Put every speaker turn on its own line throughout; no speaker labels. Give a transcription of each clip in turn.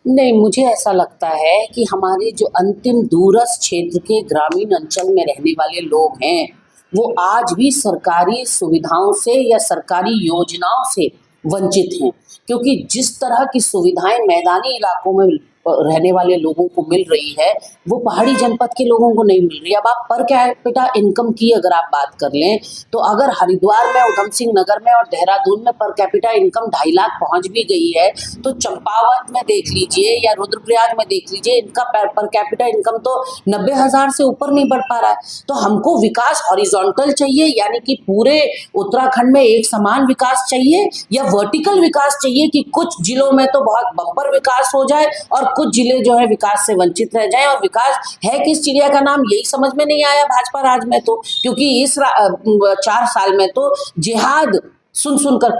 नहीं, मुझे ऐसा लगता है कि हमारे जो अंतिम दूरस्थ क्षेत्र के ग्रामीण अंचल में रहने वाले लोग हैं, वो आज भी सरकारी सुविधाओं से या सरकारी योजनाओं से वंचित हैं। क्योंकि जिस तरह की सुविधाएँ मैदानी इलाकों में रहने वाले लोगों को मिल रही है, वो पहाड़ी जनपद के लोगों को नहीं मिल रही है। अब आप पर कैपिटा इनकम की अगर आप बात कर लें, तो अगर हरिद्वार में, ऊधम सिंह नगर में और देहरादून में पर कैपिटा इनकम 2.5 लाख पहुँच भी गई है, तो चंपावत में देख लीजिए या रुद्रप्रयाग में देख लीजिए, इनका पर कैपिटा इनकम तो 90,000 से ऊपर नहीं बढ़ पा रहा है। तो हमको विकास हॉरिजॉन्टल चाहिए, यानी कि पूरे उत्तराखंड में एक समान विकास चाहिए, या वर्टिकल विकास चाहिए कि कुछ जिलों में तो बहुत बम्पर विकास हो जाए और कुछ जिले जो है विकास से वंचित रह जाएं। और विकास है किस चिड़िया का नाम, यही समझ में नहीं आया भाजपा राज में तो। क्योंकि इस 4 साल में तो जिहाद सुन सुनकर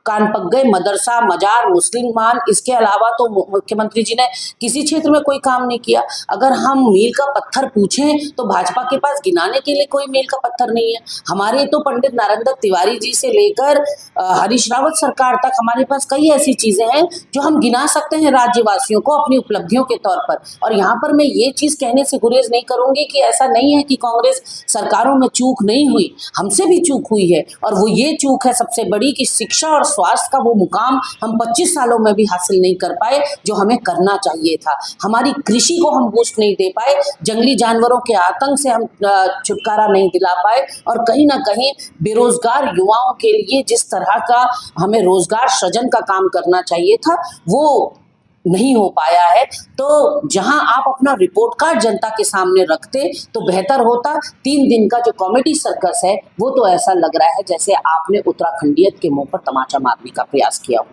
कान पक गए, मदरसा, मजार, मुस्लिम मान, इसके अलावा तो मुख्यमंत्री जी ने किसी क्षेत्र में कोई काम नहीं किया। अगर हम मील का पत्थर पूछें तो भाजपा के पास गिनाने के लिए कोई मील का पत्थर नहीं है। हमारे तो पंडित नरेंद्र तिवारी जी से लेकर हरीश रावत सरकार तक हमारे पास कई ऐसी चीजें हैं जो हम गिना सकते हैं राज्यवासियों को अपनी उपलब्धियों के तौर पर। और यहाँ पर मैं ये चीज कहने से गुरेज नहीं करूंगी कि ऐसा नहीं है कि कांग्रेस सरकारों में चूक नहीं हुई, हमसे भी चूक हुई है। और वो ये चूक है सबसे बड़ी कि शिक्षा और स्वास्थ्य का वो मुकाम हम 25 सालों में भी हासिल नहीं कर पाए जो हमें करना चाहिए था। हमारी कृषि को हम बूस्ट नहीं दे पाए, जंगली जानवरों के आतंक से हम छुटकारा नहीं दिला पाए, और कहीं ना कहीं बेरोजगार युवाओं के लिए जिस तरह का हमें रोजगार सृजन का काम करना चाहिए था वो नहीं हो पाया है। तो जहां आप अपना रिपोर्ट कार्ड जनता के सामने रखते तो बेहतर होता। 3 दिन का जो कॉमेडी सर्कस है वो तो ऐसा लग रहा है जैसे आपने उत्तराखंडियत के मुंह पर तमाचा मारने का प्रयास किया हो।